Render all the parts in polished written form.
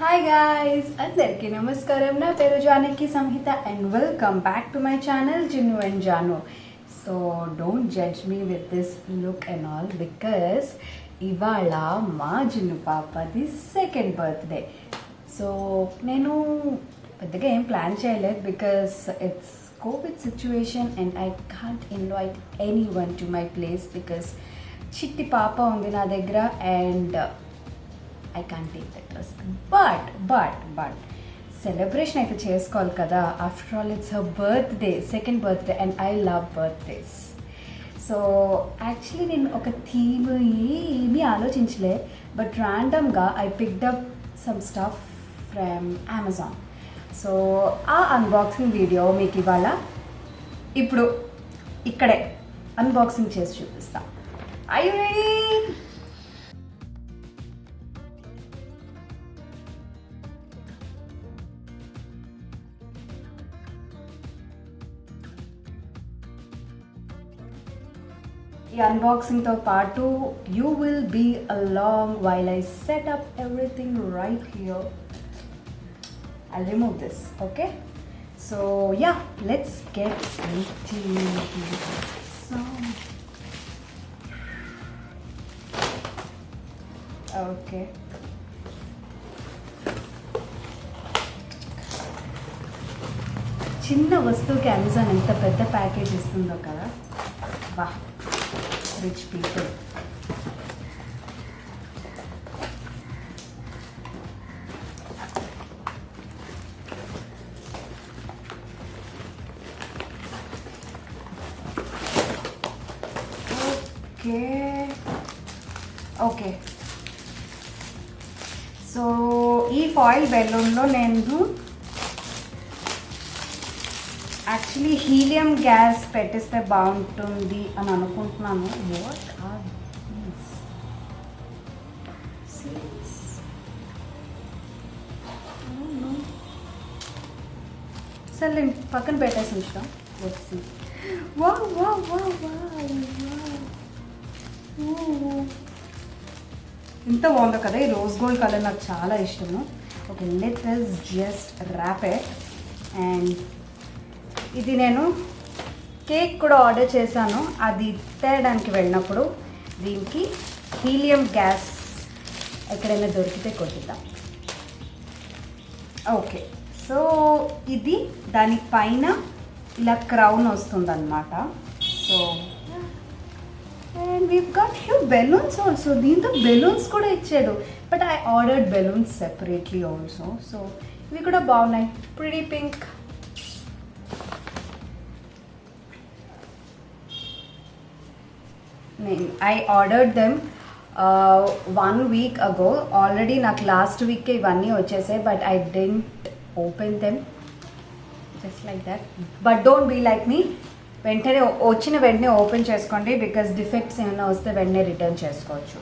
Hi guys, అందరికీ నమస్కారం. నా పేరు జానకి సంహిత and welcome back to my channel Jinnu and Janu. So don't judge me with this look and all because ఇవాళ మా gin పాపది second birthday. So నేను పెద్దగా ఏం ప్లాన్ చేయలేదు because it's Covid situation and I can't invite any one to my place because చిట్టి పాప ఉంది నా దగ్గర and I can't take that risk. But celebration అయితే చేసుకోవాలి కదా. After all, it's her birthday, second birthday, and I love birthdays. So actually నేను ఒక థీమ్ ఏమీ ఆలోచించలే, బట్ ర్యాండమ్గా I picked up some stuff from Amazon. So ఆ unboxing video మీకు ఇవాళ ఇప్పుడు ఇక్కడే అన్బాక్సింగ్ చేసి చూపిస్తా. Are you ready? ఈ అన్బాక్సింగ్తో పాటు you will be along while I set up everything right here. I remove this. Okay, so yeah, let's get okay. చిన్న వస్తువుకి అమెజాన్ ఎంత పెద్ద ప్యాకేజ్ ఇస్తుందో కదా. వా, rich people. Okay. సో ఈ ఫాయిల్ బెలూన్లో నేను యాక్చువల్లీ హీలియం గ్యాస్ పెట్టిస్తే బాగుంటుంది అని అనుకుంటున్నాను. What are these? సరే పక్కన పెట్టేసి ఉంచుతాం. ఇంత బాగుందో కదా. ఈ రోజ్ గోల్డ్ కలర్ నాకు చాలా ఇష్టము. Okay, let us just wrap it. And ఇది నేను కేక్ కూడా ఆర్డర్ చేశాను. అది తేయడానికి వెళ్ళినప్పుడు దీనికి హీలియం గ్యాస్ ఎక్కడైనా దొరికితే కొట్టిద్దాం. ఓకే, సో ఇది దానిపైన ఇలా క్రౌన్ వస్తుందన్నమాట. So and we've got huge balloons also. దీంతో బెలూన్స్ కూడా ఇచ్చాడు, but I ordered balloons separately also. So ఇవి కూడా బాగున్నాయి. Pretty pink. I ordered them 1 week ago. Already నాకు లాస్ట్ వీక్ ఇవన్నీ వచ్చేసాయి, but I didn't open them just like that. But don't be like me. వెంటనే వచ్చిన వెంటనే ఓపెన్ చేసుకోండి బికాస్ డిఫెక్ట్స్ ఏమైనా వస్తే వెంటనే రిటర్న్ చేసుకోవచ్చు.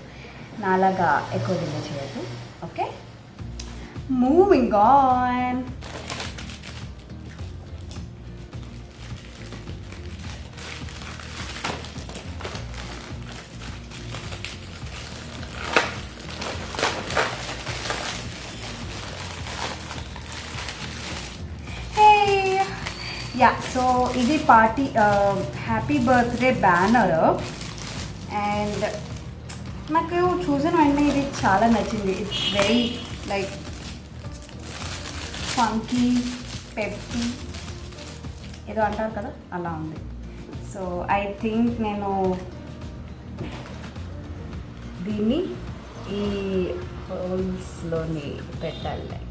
నాలాగా ఎక్కువ డిలే చేయదు. Okay, moving on. Yeah, so ఇది party happy birthday banner. And నాకు చూసిన వెంటనే ఇది చాలా నచ్చింది. It's very like funky peppy ఏదో అంటారు కదా, అలా ఉంది. సో ఐ థింక్ నేను దీన్ని ఈ హోల్స్లోని పెట్టాలి.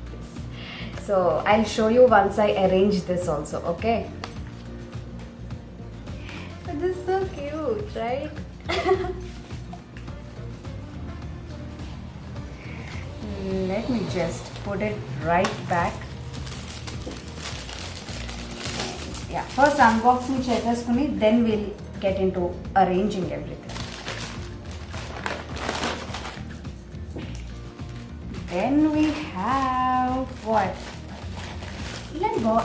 So I'll show you once I arrange this also, okay? But this is so cute, right? Let me just put it right back. Yeah, first unboxing cheseskuni, then we'll get into arranging everything. Then we have what?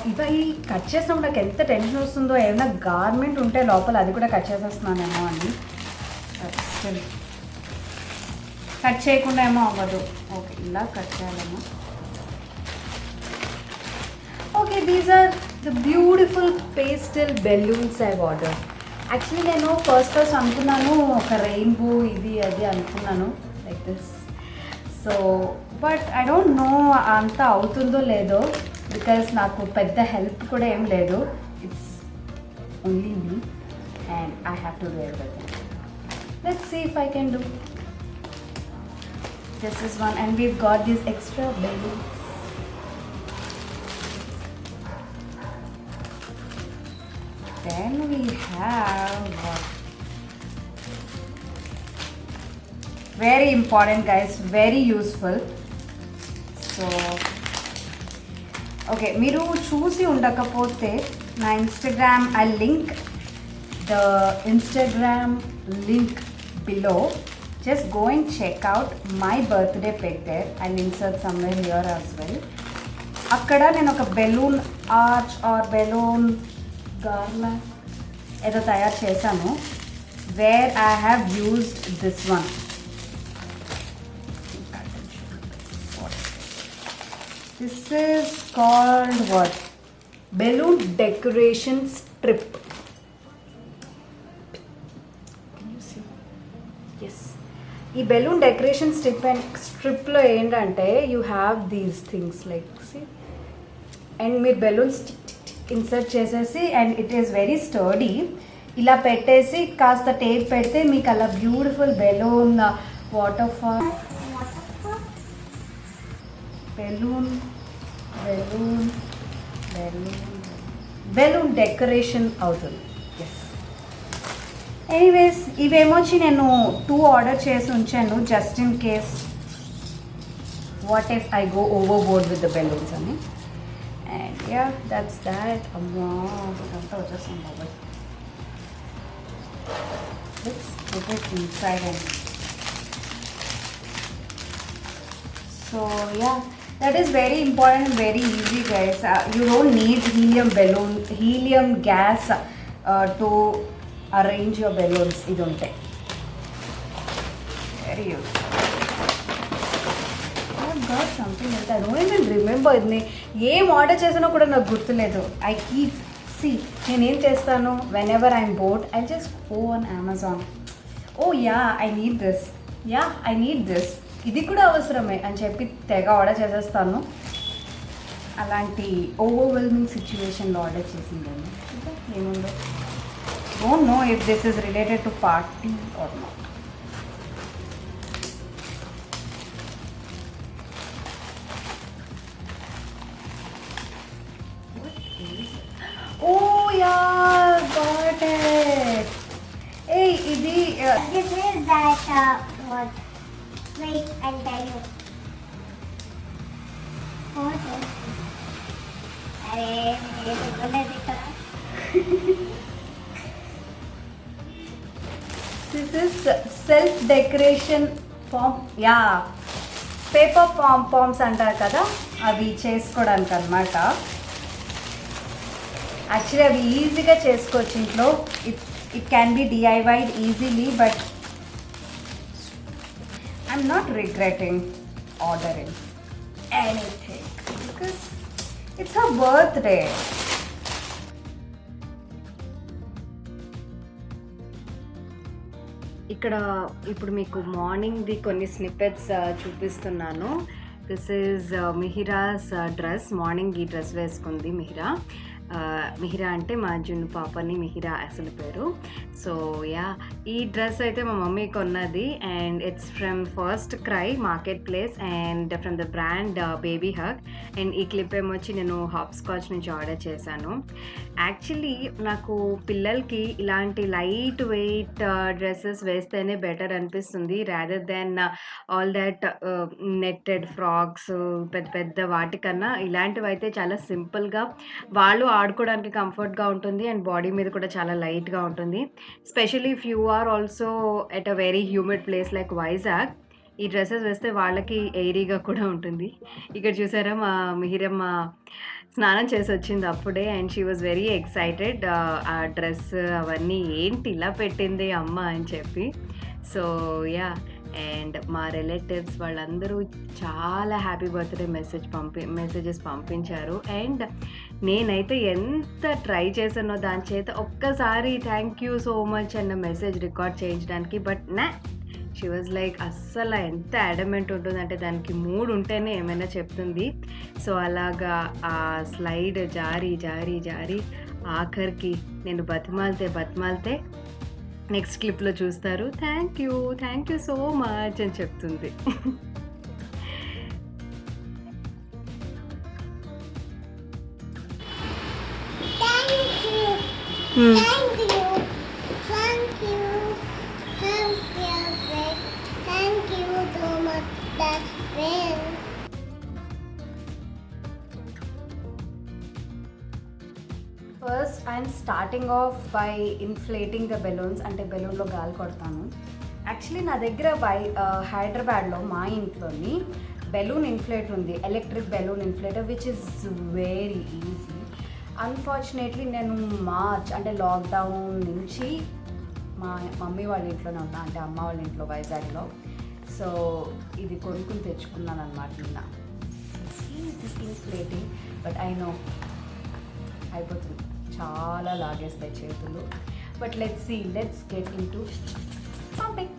ఇవి cut చేసినప్పుడు నాకు ఎంత tension వస్తుందో. ఏమైనా garment ఉంటే లోపల అది కూడా కట్ చేసేస్తున్నానేమో అని. కట్ చేయకుండా ఏమో అవ్వదు. ఓకే, ఇలా కట్ చేయాలేమో. These are the beautiful pastel balloons I order. Actually నేను ఫస్ట్ అనుకున్నాను ఒక రెయిన్బో ఇది అది అనుకున్నాను like this. So but I don't know అంత అవుతుందో లేదో, బికాస్ నాకు పెద్ద హెల్ప్ కూడా ఏం లేదు. It's only me and I have to do everything. Let's see if I can do. This is one, and we've got these extra balloons. Then we have very important guys, very useful. So okay, మీరు చూసి ఉండకపోతే నా Instagram I link the Instagram link below. Just go and check out my birthday pic there. I'll insert somewhere here as well. అక్కడ నేను ఒక balloon arch or balloon garland ఏదో తయారు చేశాను, where I have used this one. This is called what? Balloon decoration strip. ఈ balloon decoration స్ట్రిప్లో ఏంటంటే you have these things like C, and మీరు బెలూన్స్ ఇన్సర్ట్ చేసేసి, and it is very sturdy. ఇలా పెట్టేసి కాస్త టేప్ పెడితే మీకు అలా beautiful balloon waterfall balloon balloon balloon balloon decoration అవుతుంది. ఎనీవేస్ ఇవేమొచ్చి నేను 2 ఆర్డర్ చేసి ఉంచాను just in case what if I go overboard with the balloons అని. And yeah that's that. అమ్మా అంతా వచ్చేస్తుంది mobile. Let's put it inside. And so yeah, that is very important and very easy guys. You don't need helium gas to arrange your balloons. ఇది ఉంటాయి very useful. I have got something అంటే I don't even remember. ఇది ఏం order చేసానో కూడా నాకు గుర్తులేదు. I keep నేనేం చేస్తాను, whenever I'm bored I just go on Amazon. Oh yeah I need this, ఇది కూడా అవసరమే అని చెప్పి తెగ ఆర్డర్ చేసేస్తాను. అలాంటి ఓవర్వెల్మింగ్ సిచ్యువేషన్లో ఆర్డర్ చేసిందండి. ఏముందో don't know if this is related to party or not. What is it? Oh yeah, got it. Hey, idi this is that what? Wait, I'll tell you. What is this? अरे मेरे को बोलने दिखा. This is self decoration form. Yeah, paper poms అంటారు కదా, అవి చేసుకోవడానికి అనమాట. యాక్చువల్లీ అవి ఈజీగా చేసుకోవచ్చు ఇంట్లో. It can be DIY'd easily, but I'm not regretting ordering anything because it's her birthday. ఇక్కడ ఇప్పుడు మీకు మార్నింగ్ది కొన్ని స్నిప్పెట్స్ చూపిస్తున్నాను. This is Mihira's dress. Morning ఈ డ్రెస్ వేసుకుంది మిహిరా అంటే మా జున్ను పాపని మిహిరా అసలు పేరు. సో యా, ఈ డ్రెస్ అయితే మా మమ్మీ కొన్నది, and it's from first cry market place and from the brand baby hug. And ఈ క్లిప్ ఏమొచ్చి నేను హాప్ స్కాచ్ నుంచి ఆర్డర్ చేశాను. యాక్చువల్లీ నాకు పిల్లలకి ఇలాంటి లైట్ వెయిట్ డ్రెస్సెస్ వేస్తేనే బెటర్ అనిపిస్తుంది, rather than all that netted frocks పెద్ద పెద్ద వాటికన్నా. ఇలాంటివి అయితే చాలా సింపుల్గా వాళ్ళు ఆడుకోవడానికి కంఫర్ట్గా ఉంటుంది, అండ్ బాడీ మీద కూడా చాలా లైట్గా ఉంటుంది. Specially if you are also at a very humid place like Vizag, ఈ డ్రెస్సెస్ వేస్తే వాళ్ళకి ఎయిరీగా కూడా ఉంటుంది. ఇక్కడ చూసారా మా మిహిరమ్మ స్నానం చేసి వచ్చింది అప్పుడే, and she was very excited. ఆ డ్రెస్ అవన్నీ ఏంటి ఇలా పెట్టింది అమ్మ అని చెప్పి. సో యా, అండ్ మా రిలేటివ్స్ వాళ్ళందరూ చాలా హ్యాపీ బర్త్డే మెసేజెస్ పంపించారు. అండ్ నేనైతే ఎంత ట్రై చేశానో దాని చేత ఒక్కసారి థ్యాంక్ యూ సో మచ్ అన్న మెసేజ్ రికార్డ్ చేయించడానికి. బట్ షీ వాజ్ లైక్ అస్సలు ఎంత అడమెంట్ ఉంటుందంటే దానికి మూడ్ ఉంటేనే ఏమైనా చెప్తుంది. సో అలాగా ఆ స్లైడ్ జారి జారి జారి ఆఖరికి నేను బతిమాలితే నెక్స్ట్ క్లిప్లో చూస్తారు థ్యాంక్ యూ సో మచ్ అని చెప్తుంది. First I'm starting of by inflating the balloons. అంటే బెలూన్లో గాలి కొడతాను. యాక్చువల్లీ నా దగ్గర హైదరాబాద్లో మా ఇంట్లోని బెలూన్ ఇన్ఫ్లేట్ ఉంది, electric balloon inflator, which is very easy. Unfortunately నేను మార్చ్ అంటే లాక్డౌన్ నుంచి మా మమ్మీ వాళ్ళ ఇంట్లోనే ఉన్నా, అంటే అమ్మ వాళ్ళ ఇంట్లో వైజాగ్లో. సో ఇది కొనుక్కుని తెచ్చుకున్నాను అనమాట నిన్న. ఇన్ఫ్లేటింగ్ బట్ ఐ నో అయిపోతుంది, చాలా లాగేస్తాయి చేతులు. But let's get in to pumping.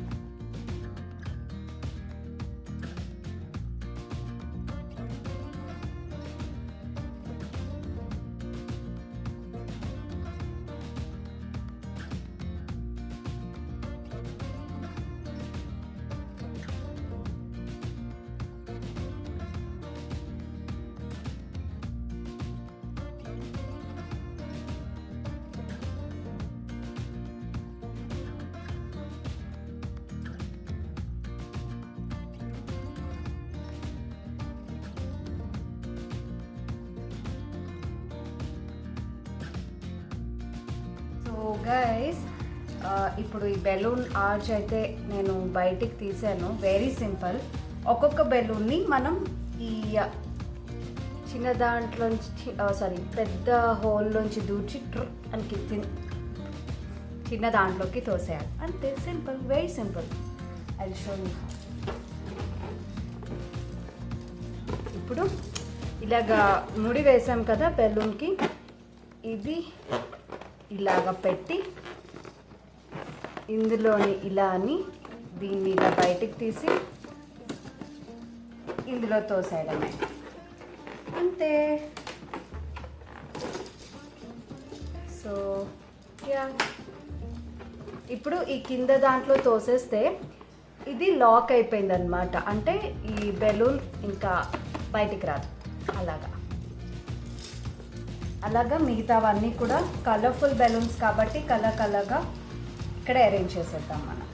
Guys ఇప్పుడు ఈ బెలూన్ ఆర్చ్ అయితే నేను బయటికి తీసాను. Very simple. ఒక్కొక్క బెలూన్ని మనం ఈ చిన్న దాంట్లోంచి పెద్ద హోల్లోంచి దూర్చి ట్రుక్ అని చిన్న దాంట్లోకి తోసేయాలి. అంతే, simple, very simple. I show you. ఇప్పుడు ఇలాగా ముడి వేసాం కదా బెలూన్కి, ఇది ఇలాగ పెట్టి ఇందులోని ఇలా అని దీన్ని ఇలా బయటికి తీసి ఇందులో తోసేయడమే, అంతే. సో యా, ఇప్పుడు ఈ కింద దాంట్లో తోసేస్తే ఇది లాక్ అయిపోయింది అనమాట. అంటే ఈ బెలూన్ ఇంకా బయటికి రాదు. అలాగా మిగతావన్నీ కూడా కలర్ఫుల్ బెలూన్స్ కాబట్టి కలర్గా ఇక్కడ అరేంజ్ చేసేద్దాం మనం.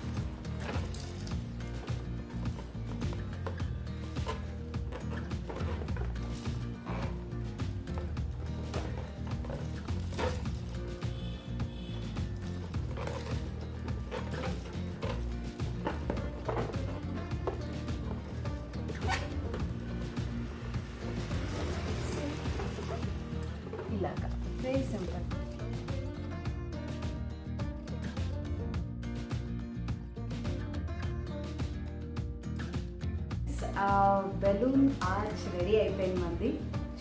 ఇలాగా very simple. Balloon arch ready అయిపోయింది మంది.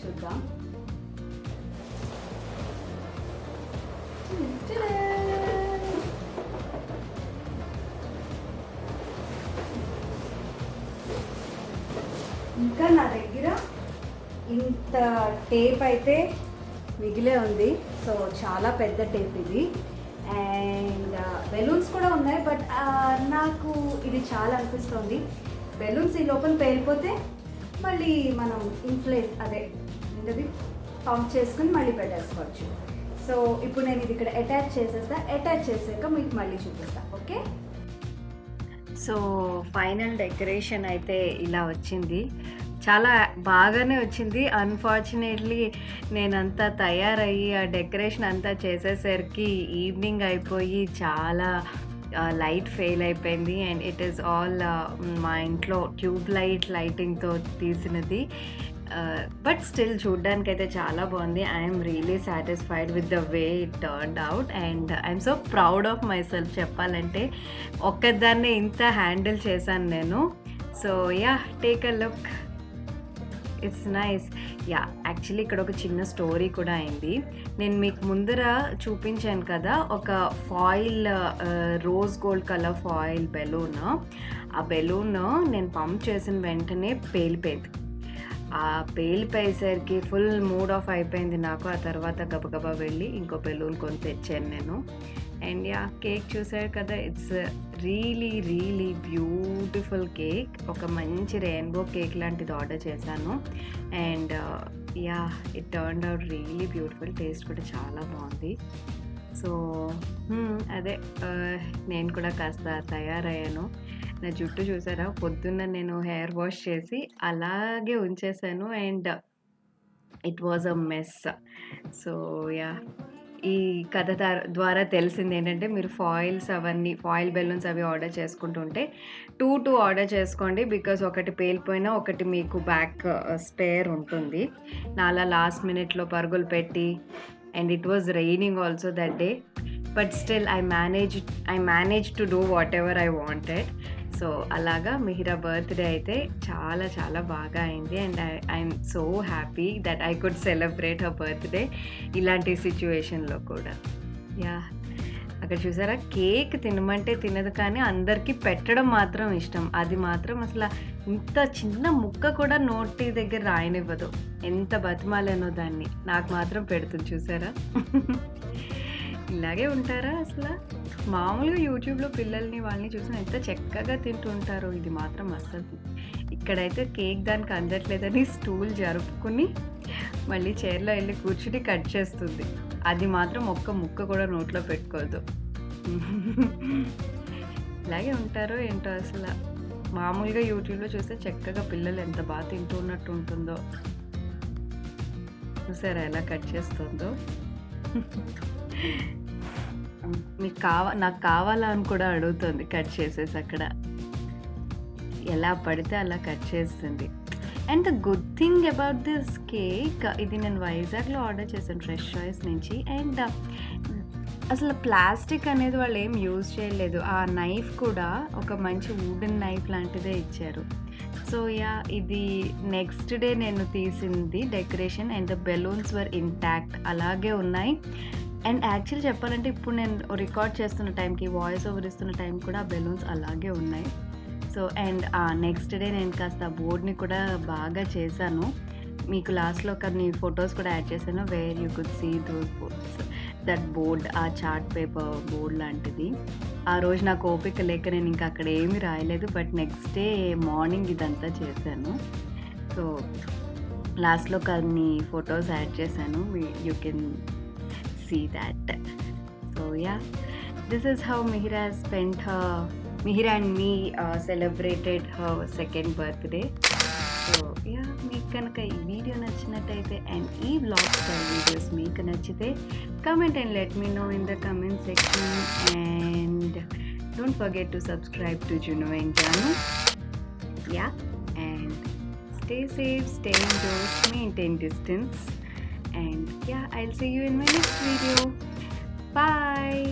చూద్దాం. ఇంకా నా దగ్గర ఇంత టేప్ అయితే మిగిలే ఉంది. సో చాలా పెద్ద టేప్ ఇది. అండ్ బెలూన్స్ కూడా ఉన్నాయి. బట్ నాకు ఇది చాలా అనిపిస్తుంది. బెలూన్స్ ఈ లోపల పేలిపోతే మళ్ళీ మనం ఇన్ఫ్లేట్ ఏంటది పంప్ చేసుకుని మళ్ళీ పెట్టేసుకోవచ్చు. సో ఇప్పుడు నేను ఇది ఇక్కడ అటాచ్ చేసాక మీకు మళ్ళీ చూపిస్తా. ఓకే. సో ఫైనల్ డెకరేషన్ అయితే ఇలా వచ్చింది. చాలా బాగానే వచ్చింది. అన్ఫార్చునేట్లీ నేనంతా తయారయ్యి ఆ డెకరేషన్ అంతా చేసేసరికి ఈవినింగ్ అయిపోయి చాలా లైట్ ఫెయిల్ అయిపోయింది. అండ్ ఇట్ ఈస్ ఆల్ మా ఇంట్లో ట్యూబ్ లైటింగ్తో తీసినది. బట్ స్టిల్ చూడ్డానికైతే చాలా బాగుంది. I'm really satisfied with the way it turned out and I'm so proud of my self చెప్పాలంటే. ఒక్కదాన్నే ఇంత హ్యాండిల్ చేశాను నేను. So yeah, take a look, it's nice. Yeah, actually ఇక్కడ ఒక చిన్న స్టోరీ కూడా అయింది. నేను మీకు ముందర చూపించాను కదా ఒక foil, rose gold colour foil balloon. ఆ బెలూన్ నేను పంప్ చేసిన వెంటనే పేలిపోయింది. ఆ పేలిపోయేసరికి ఫుల్ మూడ్ ఆఫ్ అయిపోయింది నాకు. ఆ తర్వాత గబగబా వెళ్ళి ఇంకో బెలూన్ కొని తెచ్చాను నేను. అండ్ యా, కేక్ చూసారు కదా, it's really really beautiful cake. ఒక మంచి రెయిన్బో కేక్ లాంటిది ఆర్డర్ చేశాను. And yeah, it turned out really beautiful. Taste కూడా చాలా బాగుంది. సో అదే, నేను కూడా కాస్త తయారయ్యాను. నా జుట్టు చూసారా, పొద్దున్న నేను హెయిర్ వాష్ చేసి అలాగే ఉంచేసాను and it was a mess. So yeah, ఈ కథ ద్వారా తెలిసింది ఏంటంటే, మీరు ఫాయిల్ బెలూన్స్ అవి ఆర్డర్ చేసుకుంటుంటే 2 ఆర్డర్ చేసుకోండి. బికాజ్ ఒకటి పేలిపోయినా ఒకటి మీకు బ్యాక్ స్పేర్ ఉంటుంది. నాలా లాస్ట్ మినిట్లో పరుగులు పెట్టి, and it was raining also that day, but still I manage to do what ever I wanted. So అలాగా మిహిరా బర్త్డే అయితే చాలా చాలా బాగా అయింది. And I'm so happy that I could celebrate her birthday ఇలాంటి సిచ్యువేషన్లో కూడా. యా, అక్కడ చూసారా, కేక్ తినమంటే తినదు కానీ అందరికీ పెట్టడం మాత్రం ఇష్టం. అది మాత్రం అసలు ఇంత చిన్న ముక్క కూడా నోటి దగ్గర రాయనివ్వదు. ఎంత బతిమాలేనో దాన్ని, నాకు మాత్రం పెడుతుంది చూసారా. ఇలాగే ఉంటారా అసలు? మామూలుగా యూట్యూబ్లో పిల్లల్ని వాళ్ళని చూసిన ఎంత చక్కగా తింటుంటారో. ఇది మాత్రం అస్సలు, ఇక్కడైతే కేక్ దానికి అందట్లేదని స్టూల్ జరుపుకుని మళ్ళీ చైర్లో వెళ్ళి కూర్చుని కట్ చేస్తుంది. అది మాత్రం ఒక్క ముక్క కూడా నోట్లో పెట్టుకోదు. ఇలాగే ఉంటారో ఏంటో అసలు. మామూలుగా యూట్యూబ్లో చూస్తే చక్కగా పిల్లలు ఎంత బాగా తింటున్నట్టు ఉంటుందో. చూసారా ఎలా కట్ చేస్తుందో. నాకు కావాలా అని కూడా అడుగుతుంది కట్ చేసేసి. అక్కడ ఎలా పడితే అలా కట్ చేస్తుంది. And the good thing about this cake, ఇది నేను వైజాగ్లో ఆర్డర్ చేశాను ఫ్రెష్ చాయిస్ నుంచి. అండ్ అసలు ప్లాస్టిక్ అనేది వాళ్ళు ఏం యూజ్ చేయలేదు. ఆ నైఫ్ కూడా ఒక మంచి వుడెన్ నైఫ్ లాంటిదే ఇచ్చారు. సో యా, ఇది నెక్స్ట్ డే నేను తీసింది decoration. And the balloons were intact, అలాగే ఉన్నాయి. అండ్ యాక్చువల్ చెప్పాలంటే ఇప్పుడు నేను రికార్డ్ చేస్తున్న టైంకి, వాయిస్ ఓవర్ ఇస్తున్న టైం కూడా ఆ బెలూన్స్ అలాగే ఉన్నాయి. సో అండ్ నెక్స్ట్ డే నేను కాస్త బోర్డ్ని కూడా బాగా చేశాను. మీకు లాస్ట్లో కొన్ని ఫొటోస్ కూడా యాడ్ చేశాను, where you could see those boards, that board, ఆ చార్ట్ పేపర్ బోర్డ్ లాంటిది. ఆ రోజు నాకు ఓపిక లేక నేను ఇంకా అక్కడ ఏమీ రాయలేదు. బట్ నెక్స్ట్ డే మార్నింగ్ ఇదంతా చేశాను. సో లాస్ట్లో కొన్ని ఫొటోస్ యాడ్ చేశాను, you can see that. So yeah, this is how Mihira and me celebrated her second birthday. So yeah, మీకు కనుక ఈ వీడియో నచ్చినట్టయితే అండ్ ఈ బ్లాగ్ స్టైల్ వీడియోస్ మీకు నచ్చితే comment and let me know in the comment section. And don't forget to subscribe to Juno and Janu. Yeah, and stay safe, stay indoors, maintain distance. And yeah, I'll see you in my next video. Bye.